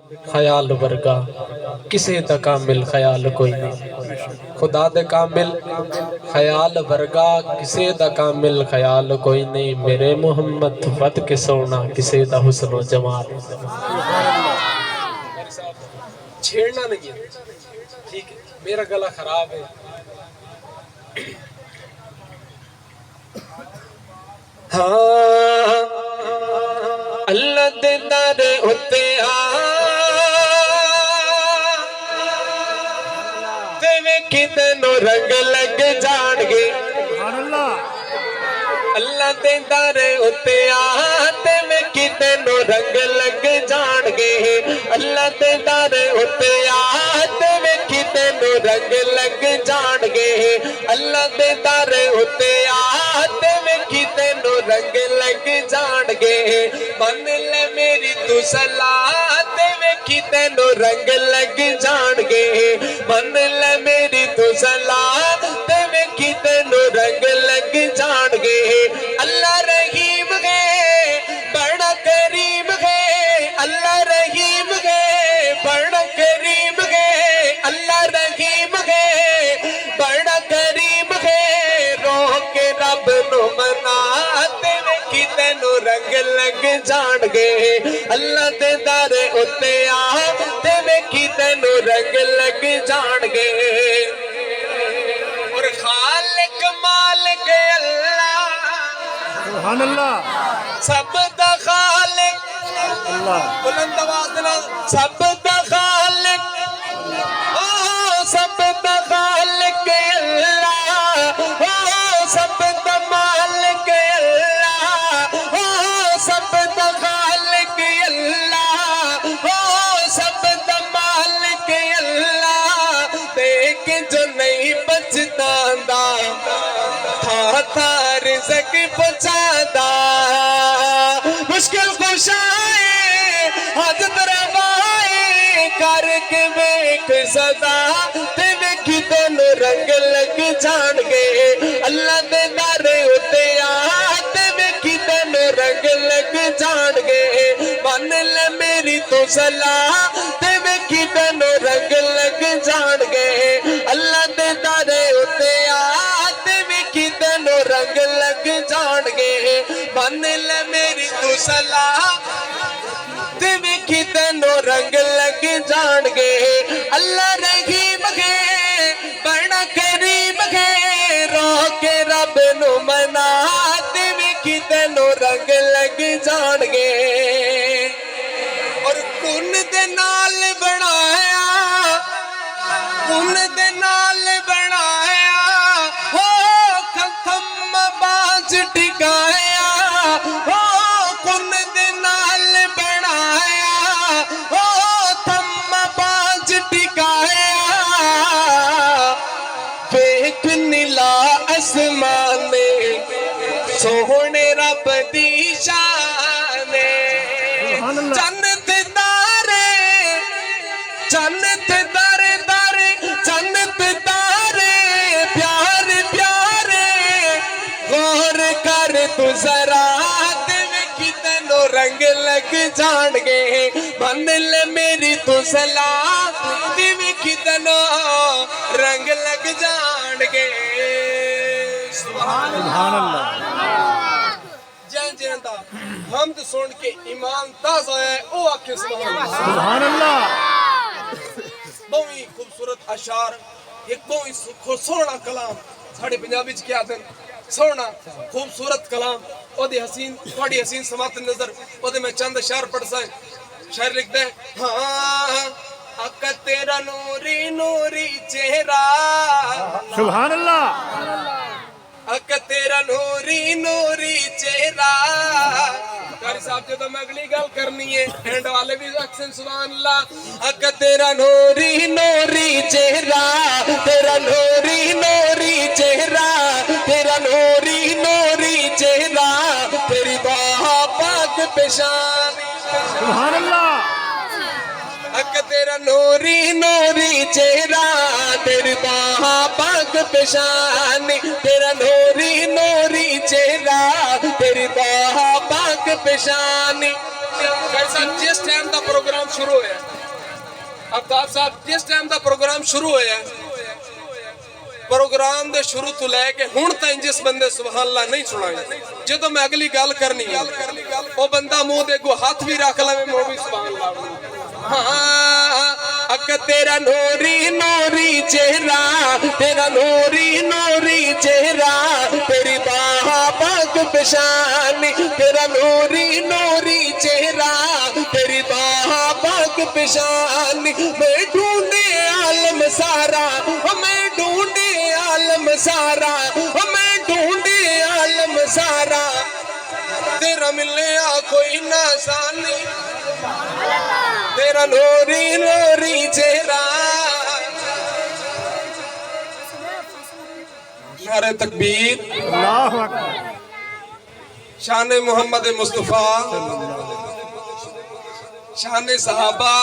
ख्याल वर्गा किसे दा कामिल ख्याल कोई नहीं। खुदा दे कामिल ख्याल वर्गा किसे दा कामिल ख्याल कोई नहीं। मेरे मोहम्मद तो वध के सोना किसे दा हुस्न जमाल। छेड़ना नहीं है, ठीक है, मेरा गला खराब है। हाँ अल्लाह दे दर उत्ते ते वेखी तेनू रंग लग जाणगे। अल्लाह दे दर उत्ते ते वेखी तेनू रंग लग जाणगे। अल्लाह दे दर उत्ते ते वेखी तेनू रंग लग जाणगे। अल्लाह दे दर उत्ते ते वेखी तेनू रंग लग जाणगे। मन ले मेरी तू सलाह ते वेखी तेनू रंग लग जाणगे। मन ले मेरी तू सलाह ते वेखी तेनू रंग लग जाणगे। अल्लाह रहीम है बड़ा करीम है। अल्लाह रहीम है बड़ा करीम है। अल्लाह रहीम है बड़ा करीम है। रोह के रब नु मनाते वेखी तेनू रंग लग जाणगे। अल्लाह दे दर उत्ते ते वेखी तेनू रंग लग जाणगे। और खालिक मालिक अल्लाह सुभान अल्लाह सब दा खालिक अल्लाह बुलंद आवाज नाल सब दा खालिक ओ सब दा खालिक अल्लाह ओ सब दा मालिक अल्लाह ओ सब दा खालिक अल्लाह ओ सब दा मालिक अल्लाह। देख जो नहीं बचदा था था रिज़्क़ पहुंचादा। मुश्किल कुशाए हाजत रवाए करके वेख सदा ते वेखी तेनू रंग लग जाणगे। अल्लाह दे दर उत्ते ते वेखी तेनू रंग लग जाणगे। मन ले मेरी तू सलाह ते वेखी तेनू रंग लग जाणगे। अल्लाह दे दर उत्ते ते वेखी तेनू रंग लग जाणगे। मन ले मेरी तू सलाह ते वेखी तेनू रंग लग जाणगे। अल्लाह रहीम है बड़ा करीम है। रोह के रब नु मना ते वेखी तेनू रंग लग जाणगे। और कुन दे नाल बनाया कुन दे नाल बनाया हो खत्म बाज टिकाया हो कुन दे नाल बनाया हो थम बाज टिकाया। वेख नीला आसमान सोहने रब दी शान। जन्नत तारे जन्नत तारे तारे जन्नत तारे प्यारे प्यारे गौर कर तू जरा ते वेखी तेनू रंग लग जाणगे। मन ले मेरी तू सलाह ते वेखी तेनू रंग लग जाणगे। सुभान अल्लाह। जैंदा हम तो सुन के ईमान ताज़ा है ओ आखे सुभान अल्लाह। बहुत ही खूबसूरत अशार एक बहुत ही सोहना कलाम साढ़े पंजाबी च क्या आखदे सोहना खूबसूरत कलाम ओदी हसीन थोड़ी हसीन समात नजर ओदे में चंद अशार पढ़ सा शायर लिखते हैं। हाँ अका तेरा नूरी नूरी चेहरा सुभान अल्लाह। अक तेरा नूरी नूरी चेहरा। कारी साहब जो तो मैं अगली गल करनी है एंड वाले भी अक्सर सुभान अल्लाह। अक तेरा नूरी नूरी चेहरा तेरा नूरी नूरी चेहरा तेरा नूरी नूरी चेहरा तेरी बाह पाक पेशानी सुभान अल्लाह। अक तेरा नूरी नूरी चेहरा तेरी बाह पाक पेशानी तेरा नूरी नूरी चेहरा तेरी बाह पाक पेशानी। जिस टाइम का प्रोग्राम शुरू है अफ्ताब साहब जिस टाइम का प्रोग्राम शुरू होया प्रोग्राम दे शुरू तो लैके हुण ताईं जिस बंदे सुभान अल्लाह नहीं सुनाई जो तो मैं अगली गल करनी है वो बंदा मुंह दे अगों हाथ भी रख लवे मैं भी सुभान अल्लाह। हाँ अक तेरा नूरी नूरी चेहरा तेरा नूरी नूरी चेहरा तेरी बाह पग पेशानी तेरा नूरी नूरी चेहरा तेरी बाह पग पेशानी मैं ढूंढे आलम सारा मैं ढूंढे आलम सारा मैं ढूंढे आलम सारा तेरा मिलने कोई नासानी तेरा नूरी नूरी चेहरा। नारे तकबीर अल्लाहु अकबर। शान मोहम्मद मुस्तफा शान सहाबा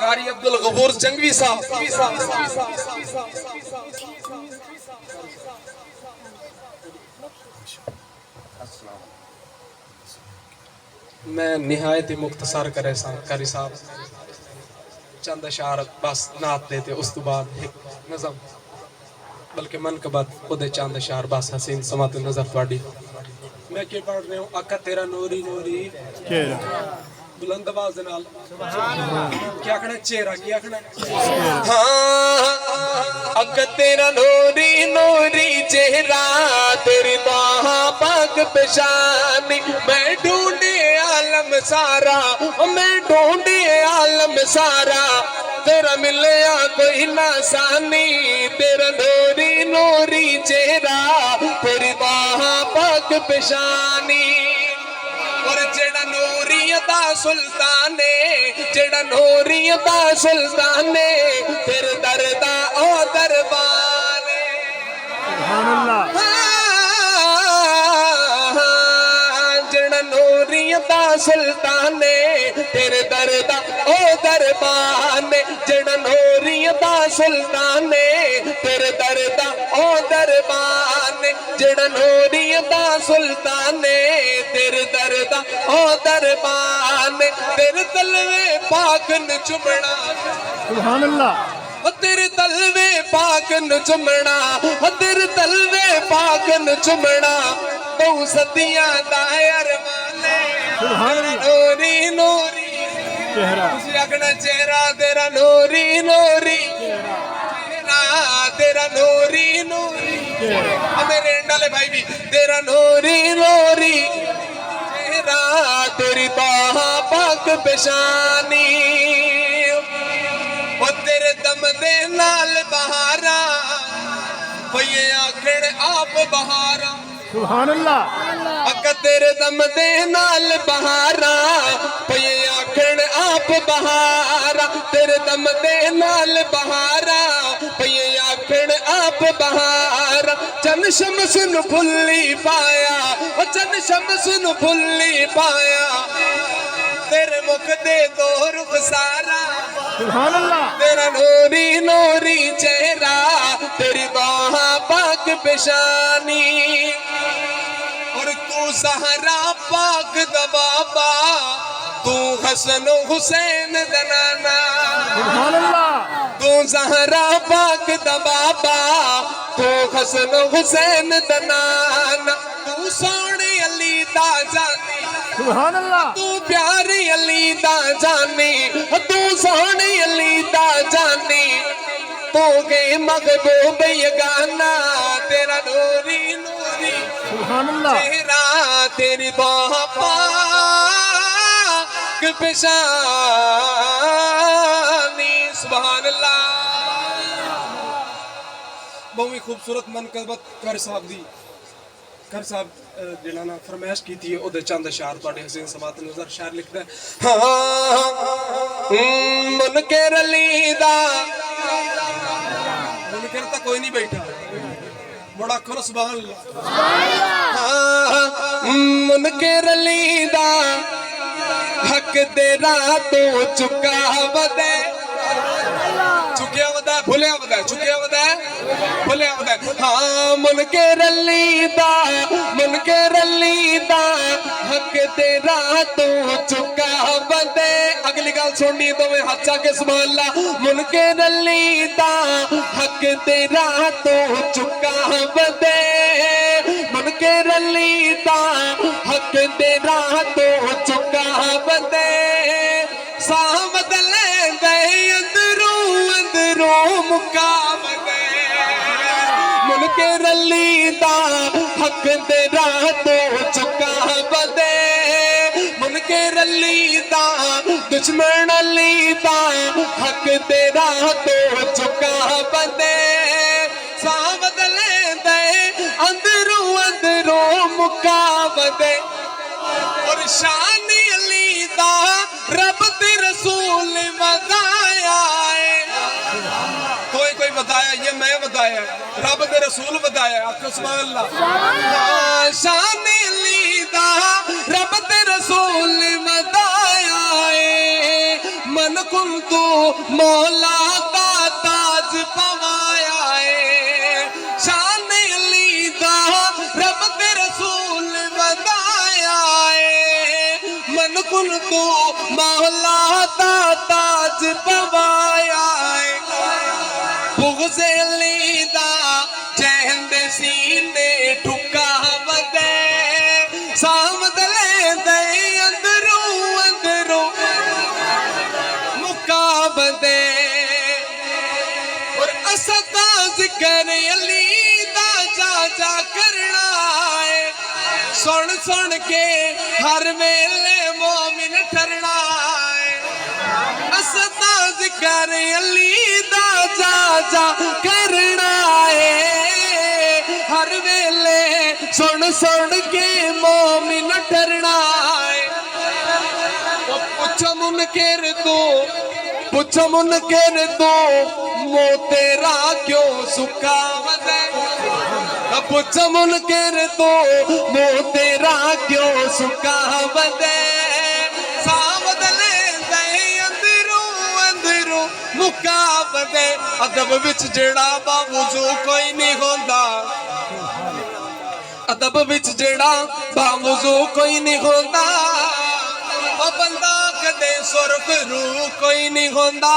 कारी अब्दुल गफूर जंगवी साहब मैं निहायत ही मुख्तसर करे कारी साहब चंद अशार बस नात देते उस तो बाद एक नज़म बल्कि मन के बाद खुद चंद अशार बस हसीन समात नजर थोड़ी मैं क्या पढ़ रहा हूँ अका तेरा नूरी नूरी बुलंद आवाज नाल क्या कहना चेहरा क्या कहना हाँ अक तेरा नूरी नूरी चेहरा तेरी बाह पग पेशानी मैं ढूंढे आलम सारा मैं ढूंढे आलम सारा तेरा मिले कोई नासानी तेरा नूरी नूरी चेहरा तेरी बाह पग पेशानी और जेड़ा नूरियता सुल्ताने जेड़ा नूरियता सुल्ताने तेरे दरदा ओ दरबारे सुभान अल्लाह। जेड़ा नूरियता सुल्ताने तेरे दरदा ओ दरबाने जेड़ा नूरियता सुल्ताने तेरे दरदा ओ दरबाने जेड़ा नूरियता सुल्ताने तेरे दरदा ओ दरबाने तेरे तलवे पाक न चुमना सुभान अल्लाह। तेरे तलवे पाक न चुमना तेरे तलवे पाक न चुमना बहु सदियां दायर माने सुभान अल्लाह। नूरी नूरी चेहरा तुसी आखना चेहरा तेरा नूरी नूरी चेहरा तेरा नूरी नूरी मेरे डाले भाई भी तेरा नूरी नूरी चेहरा तेरी बाह पग पेशानी ओ तेरे दम दे नाल बहारा भैया आखण आप बहारा सुभान अल्लाह। अक तेरे दम दे नाल बहारा भैया आखण आप बहारा तेरे दम दे नाल बहारा भैया आखण आप बहारा चन शमस नु भुल्ली पाया ओ चन शमस नु भुल्ली पाया तेरे मुख दे दो रुख सारा सुभान अल्लाह। तेरा नूरी नूरी चेहरा तेरी बाह पाक पेशानी और तू सहरा पाक दा बाबा तू हसन हुसैन दा नाना सुभान अल्लाह। तू सहरा पाक दा बाबा तू हसन हुसैन दा नाना तू सोने अली दा जानी सुभान अल्लाह। तू प्यारी अली दा जानी तू सोहनी अली दा जानी तू गई महबूब यगाना तेरा नूरी नूरी सुभान अल्लाह। चेहरा तेरी बाह पाक पेशानी सुभान अल्लाह। बहुत ही खूबसूरत मनकबत कर साहब दी कर साहब जिन्होंने ना फरमाइश की थी ओदे चंद अशार तुहाडे हसीन समात नजर शायर लिखदा है मुनकर अली दा मुनकर तो कोई नहीं बैठा बड़ा करो सुभान अल्लाह मुनकर अली दा हक तेरा तो चुका वदे चुकिया वदा भुलिया वदा चुकिया वदा भुलिया वदा हाँ मन के रली दा हक तेरा तो चुका बदे अगली गल सुननी तो मैं हाथ के सुभान ला मन के रली दा हक तेरा तो चुका बदे मन के रली दा हक तेरा तो चुका बदे सामद ले दे अंदरों मुकाबले मन के रली दा हक तेरा तो चुका बदे मन के रली दा दुश्मन अली दा हक तेरा तो चुका बदे सामद ले दे अंदरों मुकाबले और शान अली दा रब ते रसूल बताया है कोई बताया ये मैं बताया रब ते रसूल बताया आपको सुभान अल्लाह शान अली दा रब ते रसूल बताया है मन कुल तो मौला का ताज पवाया है शान अली दा रब ते रसूल बताया है मन कुल तो मौला का ताज पवाया है बुग़्ज़ अली दा चैन दे सीने ठुका वदे सामद ले दे अंदरों मुका बदे और असदा जिक्र अली दा जा करना है सुन के हर वेले मोमिन ठरना है असदा जिक्र अली दा जा करना है हर वेले सुन के मोमिन ठरना है पुछ मुनकिर तो मो तेरा क्यों सुखा वदे पुछ मुनकिर तो मो तेरा क्यों सुखा वदे सामद ले दे अंदरों मुका वदे अदब विच जेड़ा बावजू कोई नहीं होंदा अदब विच जेड़ा बावजू कोई नहीं होंदा ओ बंदा कदे सुरख रू कोई नहीं होंदा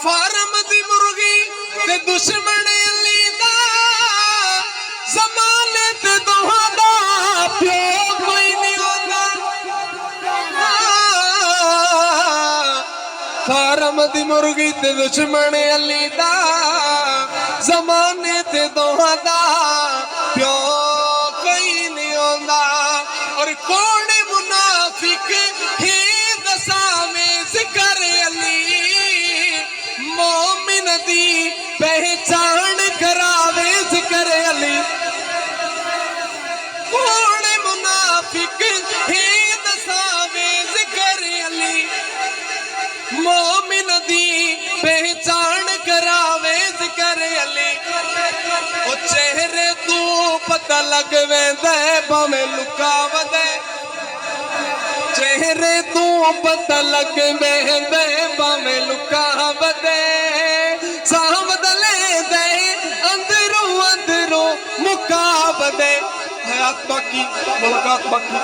फार्म दी मुर्गी ते दुश्मन अली दा ज़माने ते दोहां दा प्यो कोई नहीं होंदा फार्म दी मुर्गी ते दुश्मन अली दा ज़माने ते दोहां दा प्यो कोई नहीं होंदा और कौन मुनाफिक है दसा में जिक्र अली मोमिन दी पहचान करावे जिक्र अली कौन मुनाफिक है दसा में जिक्र अली मोमिन दी पहचान करावे जिक्र अली ओ चेहरे तू पता लग वेंदे भावें लुका वदे चेहरे तू पता लग वेंदे भावें लुका वदे सामद ले दे अंदरों मुका वदे हयात बाकी मुलाकात बाकी